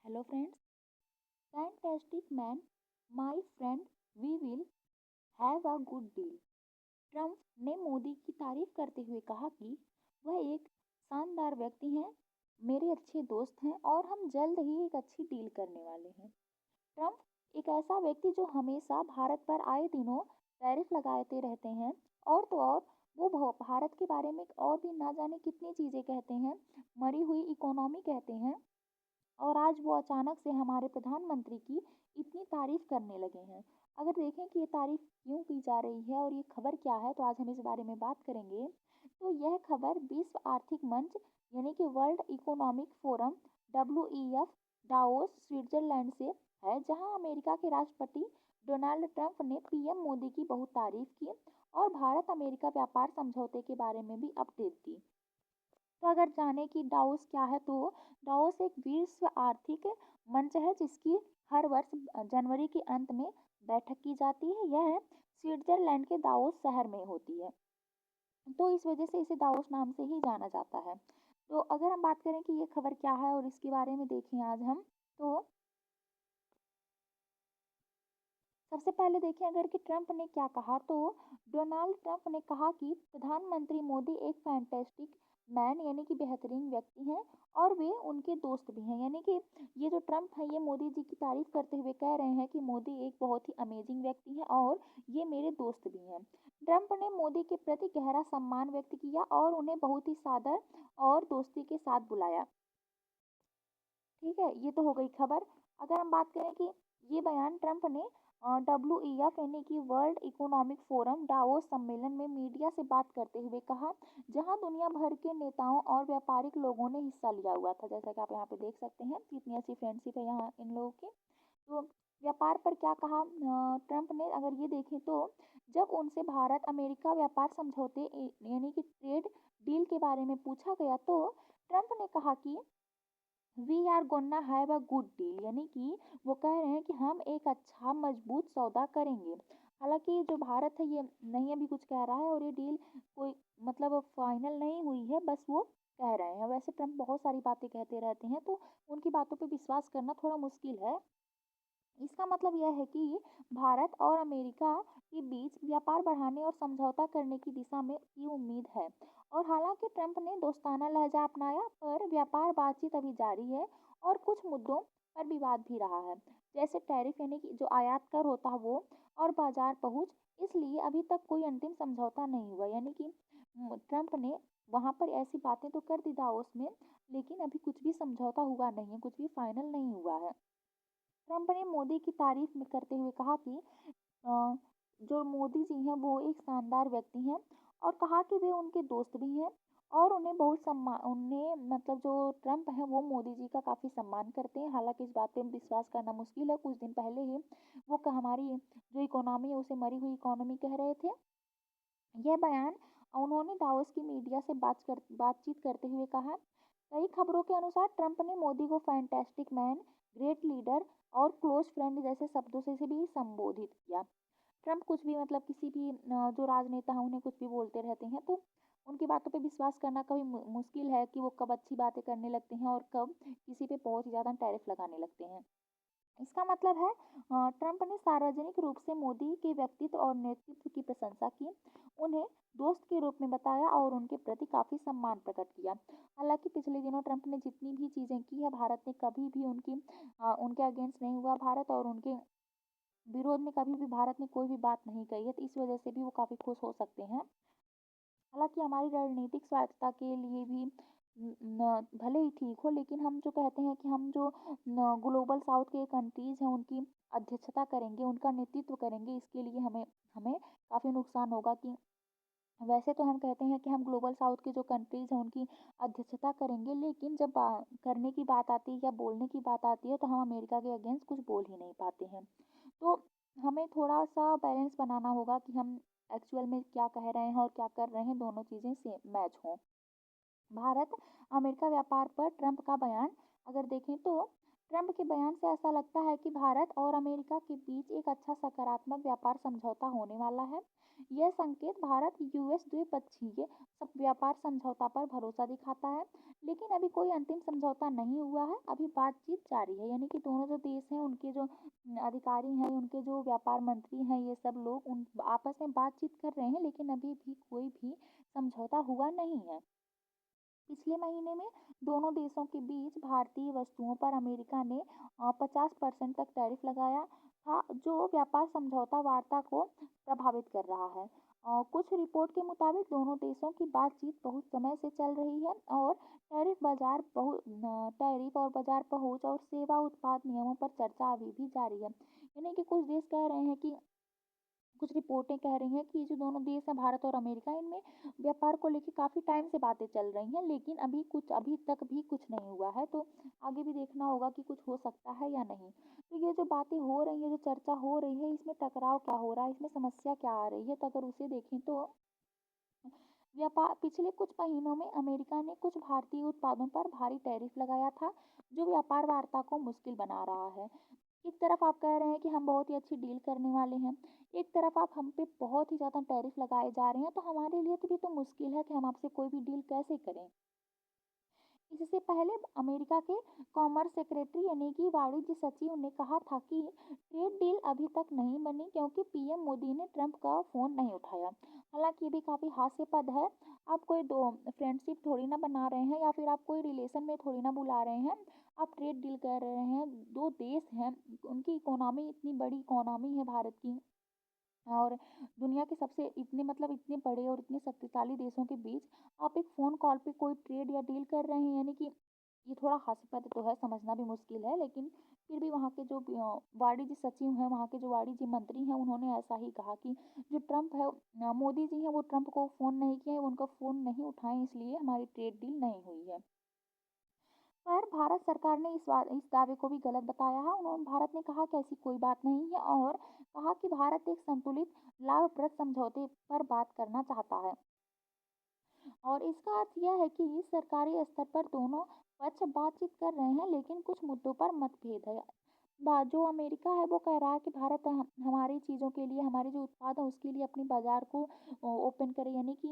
Hello friends, fantastic man, my friend, we will have a good deal. Trump ने मोदी की तारीफ करते हुए कहा कि वह एक शानदार व्यक्ति हैं, मेरे अच्छे दोस्त हैं और हम जल्द ही एक अच्छी डील करने वाले हैं। ट्रंप एक ऐसा व्यक्ति जो हमेशा भारत पर आए दिनों टैरिफ लगाते रहते हैं और तो और वो भारत के बारे में और भी ना जाने कितनी चीज़ें कहते हैं, मरी हुई इकोनॉमी कहते हैं और आज वो अचानक से हमारे प्रधानमंत्री की इतनी तारीफ करने लगे हैं। अगर देखें कि ये तारीफ क्यों की जा रही है और ये खबर क्या है तो आज हम इस बारे में बात करेंगे। तो यह खबर विश्व आर्थिक मंच यानी कि world economic forum WEF Davos Switzerland से है, जहां अमेरिका के राष्ट्रपति डोनाल्ड ट्रंप ने पीएम मोदी की बहुत तारीफ की और भारत अमेरिका व्यापार समझौते के बारे में भी अपडेट दी। तो अगर जाने कि डाउस क्या है तो डाउस एक विश्व आर्थिक मंच है जिसकी हर वर्ष जनवरी के अंत में बैठक की जाती है। यह स्विट्जरलैंड के दावोस शहर में होती है, तो इस वजह से इसे दावोस नाम से ही जाना जाता है। तो अगर हम बात करें कि ये खबर क्या है और इसके बारे में देखें आज हम, तो सबसे पहले देखें अगर कि ट्रंप ने क्या कहा तो डोनाल्ड ट्रंप ने कहा कि प्रधानमंत्री मोदी एक फैंटेस्टिक मैन यानी कि बेहतरीन व्यक्ति हैं और वे उनके दोस्त भी हैं। यानी कि ये जो ट्रंप है ये मोदी जी की तारीफ करते हुए कह रहे हैं कि मोदी एक बहुत ही अमेजिंग व्यक्ति हैं और ये मेरे दोस्त भी हैं। ट्रंप ने मोदी के प्रति गहरा सम्मान व्यक्त किया और उन्हें बहुत ही सादर और दोस्ती के साथ बुलाया। ठीक है, ये तो हो गई खबर। अगर हम बात करें कि ये बयान ट्रंप ने WEF यानी कि वर्ल्ड इकोनॉमिक फोरम डावोस सम्मेलन में मीडिया से बात करते हुए कहा, जहां दुनिया भर के नेताओं और व्यापारिक लोगों ने हिस्सा लिया हुआ था। जैसा कि आप यहाँ पे देख सकते हैं कितनी अच्छी फ्रेंडशिप है यहाँ इन लोगों की। तो व्यापार पर क्या कहा ट्रंप ने, अगर ये देखें तो जब उनसे भारत अमेरिका व्यापार समझौते यानी कि ट्रेड डील के बारे में पूछा गया तो ट्रंप ने कहा कि we are gonna have a good deal, यानी कि वो कह रहे हैं कि हम एक अच्छा मजबूत सौदा करेंगे। हालांकि जो भारत है ये नहीं अभी कुछ कह रहा है और ये डील कोई मतलब फाइनल नहीं हुई है, बस वो कह रहे हैं। वैसे ट्रम्प बहुत सारी बातें कहते रहते हैं तो उनकी बातों पे विश्वास करना थोड़ा मुश्किल है। इसका मतलब यह है कि भारत और अमेरिका के बीच व्यापार बढ़ाने और समझौता करने की दिशा में की उम्मीद है। और हालांकि ट्रंप ने दोस्ताना लहजा अपनाया, पर व्यापार बातचीत अभी जारी है और कुछ मुद्दों पर विवाद भी रहा है, जैसे टैरिफ यानी कि जो आयात कर होता है वो और बाजार पहुंच। इसलिए अभी तक कोई अंतिम समझौता नहीं हुआ। यानी कि ट्रंप ने वहां पर ऐसी बातें तो कर दी दावोस में, लेकिन अभी कुछ भी समझौता हुआ नहीं है, कुछ भी फाइनल नहीं हुआ है। ट्रंप ने मोदी की तारीफ में करते हुए कहा कि अ, जो मोदी जी हैं वो एक शानदार व्यक्ति हैं और कहा कि वे उनके दोस्त भी हैं और उन्हें बहुत सम्मान, उन्हें मतलब जो ट्रंप हैं वो मोदी जी का काफ़ी सम्मान करते हैं। हालांकि इस बात पे विश्वास करना मुश्किल है, कुछ दिन पहले ही वो हमारी जो इकोनॉमी है उसे मरी हुई इकोनॉमी कह रहे थे। यह बयान उन्होंने दावोस की मीडिया से बातचीत करते हुए कहा। कई खबरों के अनुसार ट्रंप ने मोदी को फैंटास्टिक मैन, ग्रेट लीडर और क्लोज फ्रेंड जैसे शब्दों से भी संबोधित किया। ट्रंप कुछ भी मतलब किसी भी जो राजनेता हैं उन्हें कुछ भी बोलते रहते हैं, तो उनकी बातों पे विश्वास करना कभी मुश्किल है कि वो कब अच्छी बातें करने लगते हैं और कब किसी पे बहुत ही ज़्यादा टैरिफ लगाने लगते हैं। इसका मतलब है ट्रंप ने सार्वजनिक रूप से मोदी के व्यक्तित्व और नेतृत्व की प्रशंसा की, उन्हें दोस्त के रूप में बताया और उनके प्रति काफ़ी सम्मान प्रकट किया। हालांकि पिछले दिनों ट्रंप ने जितनी भी चीज़ें की है, भारत ने कभी भी उनके अगेंस्ट नहीं हुआ भारत, और उनके विरोध में कभी भी भारत ने कोई भी बात नहीं कही है, तो इस वजह से भी वो काफ़ी खुश हो सकते हैं। हालांकि हमारी रणनीतिक स्वायत्तता के लिए भी भले ही ठीक हो, लेकिन हम जो कहते हैं कि हम जो ग्लोबल साउथ के कंट्रीज हैं उनकी अध्यक्षता करेंगे, उनका नेतृत्व करेंगे, इसके लिए हमें हमें काफ़ी नुकसान होगा। कि वैसे तो हम कहते हैं कि हम ग्लोबल साउथ के जो कंट्रीज हैं उनकी अध्यक्षता करेंगे, लेकिन जब करने की बात आती है या बोलने की बात आती है तो हम अमेरिका के अगेंस्ट कुछ बोल ही नहीं पाते हैं। तो हमें थोड़ा सा बैलेंस बनाना होगा कि हम एक्चुअल में क्या कह रहे हैं और क्या कर रहे हैं, दोनों चीज़ें से मैच हों। भारत अमेरिका व्यापार पर ट्रंप का बयान अगर देखें तो ट्रंप के बयान से ऐसा लगता है कि भारत और अमेरिका के बीच एक अच्छा सकारात्मक व्यापार समझौता होने वाला है। यह संकेत भारत यूएस द्विपक्षीय व्यापार समझौता पर भरोसा दिखाता है, लेकिन अभी कोई अंतिम समझौता नहीं हुआ है। अभी बातचीत जारी है, यानी कि दोनों जो देश हैं उनके जो अधिकारी हैं, उनके जो व्यापार मंत्री हैं, ये सब लोग उन आपस में बातचीत कर रहे हैं, लेकिन अभी भी कोई भी समझौता हुआ नहीं है। पिछले महीने में दोनों देशों के बीच भारतीय वस्तुओं पर अमेरिका ने 50% तक टैरिफ लगाया था, जो व्यापार समझौता वार्ता को प्रभावित कर रहा है। कुछ रिपोर्ट के मुताबिक दोनों देशों की बातचीत बहुत समय से चल रही है और टैरिफ और बाजार पहुंच और सेवा उत्पाद नियमों पर चर्चा अभी भी जारी है। यानी कि कुछ देश कह रहे हैं कि कुछ रिपोर्टें कह रही हैं कि ये जो दोनों देश हैं भारत और अमेरिका, इनमें व्यापार को लेके काफ़ी टाइम से बातें चल रही हैं, लेकिन अभी तक भी कुछ नहीं हुआ है। तो आगे भी देखना होगा कि कुछ हो सकता है या नहीं। तो ये जो बातें हो रही हैं, जो चर्चा हो रही है, इसमें टकराव क्या हो रहा है, इसमें समस्या क्या आ रही है, तो अगर उसे देखें तो व्यापार पिछले कुछ महीनों में अमेरिका ने कुछ भारतीय उत्पादों पर भारी टैरिफ लगाया था, जो व्यापार वार्ता को मुश्किल बना रहा है। एक तरफ आप कह रहे हैं कि हम बहुत ही अच्छी डील करने वाले हैं, एक तरफ आप हम पे बहुत ही ज़्यादा टैरिफ लगाए जा रहे हैं, तो हमारे लिए तो भी तो मुश्किल है कि हम आपसे कोई भी डील कैसे करें। इससे पहले अमेरिका के कॉमर्स सेक्रेटरी यानी कि वाणिज्य सचिव ने कहा था कि ट्रेड डील अभी तक नहीं बनी क्योंकि पीएम मोदी ने ट्रंप का फ़ोन नहीं उठाया। हालांकि ये भी काफ़ी हास्यास्पद है। आप कोई दो फ्रेंडशिप थोड़ी ना बना रहे हैं या फिर आप कोई रिलेशन में थोड़ी ना बुला रहे हैं। आप ट्रेड डील कर रहे हैं। दो देश हैं, उनकी इकोनॉमी इतनी बड़ी इकोनॉमी है भारत की और दुनिया के सबसे इतने बड़े और इतने शक्तिशाली देशों के बीच आप एक फ़ोन कॉल पे कोई ट्रेड या डील कर रहे हैं, यानी कि ये थोड़ा हास्यास्पद तो है, समझना भी मुश्किल है, लेकिन फिर भी वहाँ के जो वाणिज्य सचिव हैं, वहाँ के जो वाणिज्य मंत्री हैं, उन्होंने ऐसा ही कहा कि जो ट्रंप है, मोदी जी हैं, वो ट्रंप को फ़ोन नहीं किए, वो उनका फ़ोन नहीं उठाए, इसलिए हमारी ट्रेड डील नहीं हुई है। पर भारत सरकार ने इस दावे को भी गलत बताया है। भारत ने कहा कि ऐसी कोई बात नहीं है और कहा कि भारत एक संतुलित लाभप्रद समझौते पर बात करना चाहता है और इसका अर्थ यह है कि सरकारी स्तर पर दोनों पक्ष बातचीत कर रहे हैं, लेकिन कुछ मुद्दों पर मतभेद है। जो अमेरिका है वो कह रहा है कि भारत हमारी चीज़ों के लिए, हमारे जो उत्पाद है उसके लिए अपने बाजार को ओपन करे, यानी कि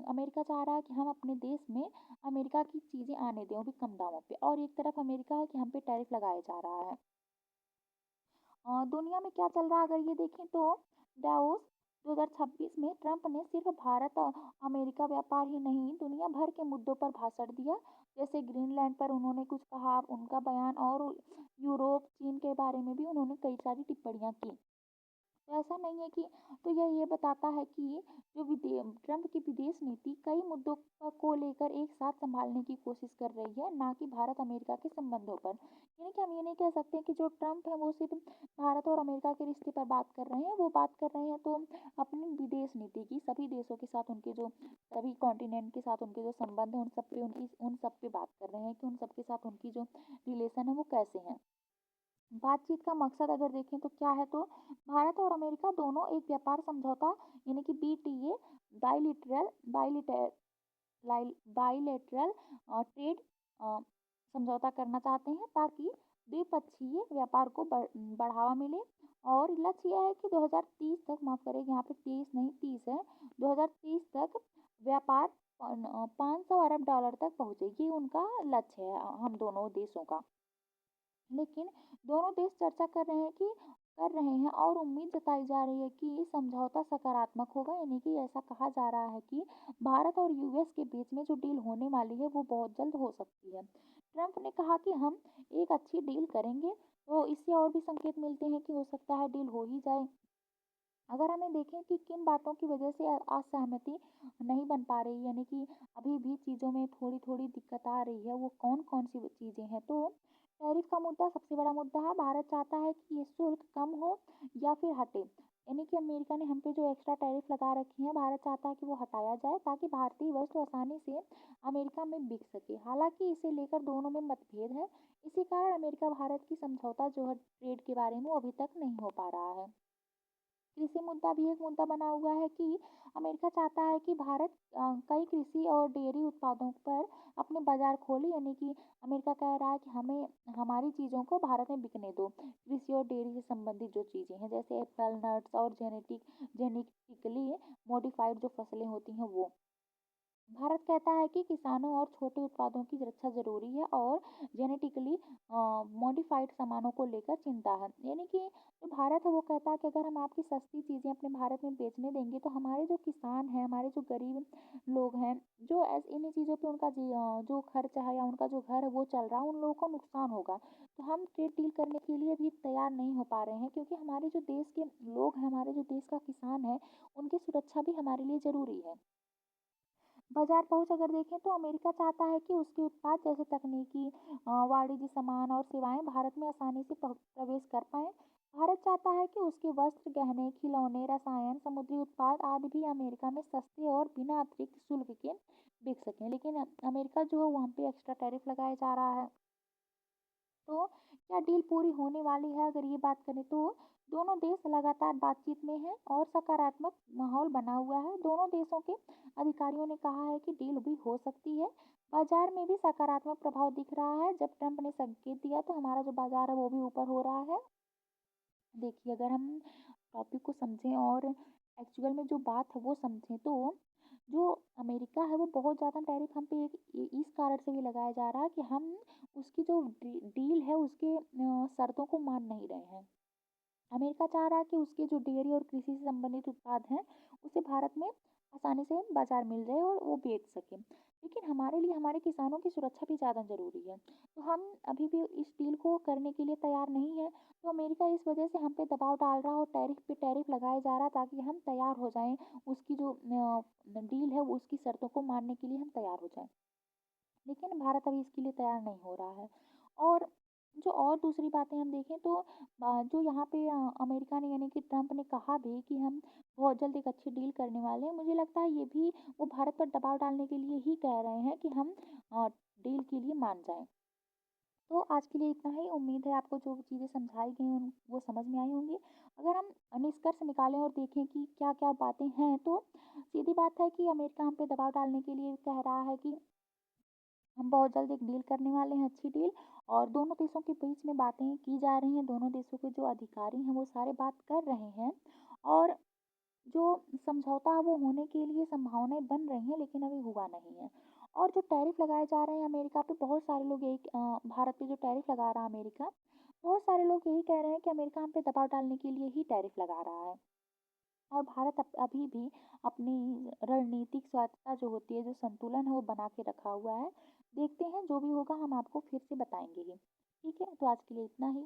अमेरिका चाह रहा है कि हम अपने देश में अमेरिका की चीज़ें आने दें, वो भी कम दामों पे, और एक तरफ अमेरिका है कि हम पे टैरिफ लगाया जा रहा है। दुनिया में क्या चल रहा है अगर ये देखें तो डावोस 2026 में ट्रंप ने सिर्फ भारत और अमेरिका व्यापार ही नहीं, दुनिया भर के मुद्दों पर भाषण दिया। जैसे ग्रीनलैंड पर उन्होंने कुछ कहा, उनका बयान, और यूरोप चीन के बारे में भी उन्होंने कई सारी टिप्पणियां की। तो ऐसा नहीं है कि, तो यह ये बताता है कि जो ट्रंप की विदेश नीति कई मुद्दों को लेकर एक साथ संभालने की कोशिश कर रही है, ना कि भारत अमेरिका के संबंधों पर। यानी कि हम ये नहीं कह सकते कि जो ट्रंप है वो सिर्फ भारत और अमेरिका के रिश्ते पर बात कर रहे हैं, वो बात कर रहे हैं तो अपनी विदेश नीति की, सभी देशों के साथ उनके जो, सभी कॉन्टिनेंट के साथ उनके जो संबंध है उन सब पे बात कर रहे हैं कि उन सब के साथ उनकी जो रिलेशन है वो कैसे हैं। बातचीत का मकसद अगर देखें तो क्या है, तो भारत और अमेरिका दोनों एक व्यापार समझौता यानी कि बीटीए, बाइलिटरल बाइलिटर बाइलेटरल ट्रेड समझौता करना चाहते हैं, ताकि द्विपक्षीय व्यापार को बढ़ावा मिले। और लक्ष्य यह है कि 2030 तक, माफ करें यहाँ पे 23 नहीं 30 है, 2030 तक व्यापार 500 अरब डॉलर तक पहुंचे, ये उनका लक्ष्य है हम दोनों देशों का। लेकिन दोनों देश चर्चा कर रहे हैं और उम्मीद जताई जा रही है कि समझौता सकारात्मक होगा, यानी कि ऐसा कहा जा रहा है कि भारत और यूएस के बीच में जो डील होने वाली है वो बहुत जल्द हो सकती है। ट्रंप ने कहा कि हम एक अच्छी डील करेंगे, तो इससे और भी संकेत मिलते हैं कि हो सकता है डील हो ही जाए। अगर हमें देखें कि किन बातों की वजह से असहमति नहीं बन पा रही, यानी कि अभी भी चीज़ों में थोड़ी थोड़ी दिक्कत आ रही है, वो कौन कौन सी चीज़ें हैं, तो टैरिफ का मुद्दा सबसे बड़ा मुद्दा है। भारत चाहता है कि ये शुल्क कम हो या फिर हटे, यानी कि अमेरिका ने हम पे जो एक्स्ट्रा टैरिफ लगा रखे हैं, भारत चाहता है कि वो हटाया जाए ताकि भारतीय वस्तु आसानी से अमेरिका में बिक सके। हालांकि इसे लेकर दोनों में मतभेद है, इसी कारण अमेरिका भारत की समझौता जो है ट्रेड के बारे में, वो अभी तक नहीं हो पा रहा है। कृषि मुद्दा भी एक मुद्दा बना हुआ है कि अमेरिका चाहता है कि भारत कई कृषि और डेयरी उत्पादों पर अपने बाजार खोले, यानी कि अमेरिका कह रहा है कि हमें हमारी चीज़ों को भारत में बिकने दो। कृषि और डेयरी से संबंधित जो चीज़ें हैं जैसे एप्पल, नट्स और जेनेटिकली मॉडिफाइड जो फसलें होती हैं वो। भारत कहता है कि किसानों और छोटे उत्पादों की रक्षा जरूरी है और जेनेटिकली मॉडिफाइड सामानों को लेकर चिंता है। यानी कि जो भारत है वो कहता है कि अगर हम आपकी सस्ती चीज़ें अपने भारत में बेचने देंगे तो हमारे जो किसान हैं, हमारे जो गरीब लोग हैं, जो इन्हीं चीज़ों पे उनका जो खर्च है या उनका जो घर है वो चल रहा है, उन लोगों को नुकसान होगा। तो हम ट्रेड डील करने के लिए भी तैयार नहीं हो पा रहे हैं, क्योंकि हमारे जो देश के लोग हैं, हमारे जो देश का किसान है, उनकी सुरक्षा भी हमारे लिए ज़रूरी है। बाजार पहुंच अगर देखें तो अमेरिका चाहता है कि उसके उत्पाद जैसे तकनीकी वाणिज्य सामान और सेवाएं भारत में आसानी से प्रवेश कर पाएं। भारत चाहता है कि उसके वस्त्र, गहने, खिलौने, रसायन, समुद्री उत्पाद आदि भी अमेरिका में सस्ते और बिना अतिरिक्त शुल्क के बिक सकें। लेकिन अमेरिका जो है वहाँ पे एक्स्ट्रा टैरिफ लगाया जा रहा है। तो क्या डील पूरी होने वाली है? अगर ये बात करें तो दोनों देश लगातार बातचीत में हैं और सकारात्मक माहौल बना हुआ है। दोनों देशों के अधिकारियों ने कहा है कि डील भी हो सकती है। बाजार में भी सकारात्मक प्रभाव दिख रहा है। जब ट्रंप ने संकेत दिया तो हमारा जो बाजार है वो भी ऊपर हो रहा है। देखिए, अगर हम टॉपिक को समझें और एक्चुअल में जो बात है वो समझें तो जो अमेरिका है वो बहुत ज़्यादा टैरिफ हम पे इस कारण से भी लगाया जा रहा है कि हम उसकी जो डील है उसके शर्तों को मान नहीं रहे हैं। अमेरिका चाह रहा है कि उसके जो डेयरी और कृषि से संबंधित उत्पाद हैं उसे भारत में आसानी से बाजार मिल जाए और वो बेच सके। लेकिन हमारे लिए हमारे किसानों की सुरक्षा भी ज़्यादा ज़रूरी है। तो हम अभी भी इस डील को करने के लिए तैयार नहीं है। तो अमेरिका इस वजह से हम पे दबाव डाल रहा है और टैरिफ पे टैरिफ लगाया जा रहा है ताकि हम तैयार हो जाएं, उसकी जो डील है वो उसकी शर्तों को मानने के लिए हम तैयार हो जाएं। लेकिन भारत अभी इसके लिए तैयार नहीं हो रहा है। और जो और दूसरी बातें हम देखें तो जो यहाँ पे अमेरिका ने यानी कि ट्रंप ने कहा भी कि हम बहुत जल्द एक अच्छी डील करने वाले हैं। मुझे लगता है ये भी वो भारत पर दबाव डालने के लिए ही कह रहे हैं कि हम डील के लिए मान जाएं। तो आज के लिए इतना ही। उम्मीद है आपको जो चीज़ें समझाई गई उन वो समझ में आई होंगी। अगर हम निष्कर्ष निकालें और देखें कि क्या क्या बातें हैं तो सीधी बात है कि अमेरिका हम पे दबाव डालने के लिए कह रहा है कि हम बहुत जल्द एक डील करने वाले हैं, अच्छी डील। और दोनों देशों के बीच में बातें की जा रही हैं, दोनों देशों के जो अधिकारी हैं वो सारे बात कर रहे हैं। और जो समझौता है वो होने के लिए संभावनाएं बन रही हैं, लेकिन अभी हुआ नहीं है। और जो टैरिफ लगाए जा रहे हैं अमेरिका पे, बहुत सारे लोग यही भारत पे जो टैरिफ लगा रहा है अमेरिका, बहुत सारे लोग यही कह रहे हैं कि अमेरिका हम पे दबाव डालने के लिए ही टैरिफ लगा रहा है। और भारत अभी भी अपनी रणनीतिक स्वायत्तता जो होती है, जो संतुलन है वो बना के रखा हुआ है। देखते हैं जो भी होगा हम आपको फिर से बताएंगे ही। ठीक है, तो आज के लिए इतना ही।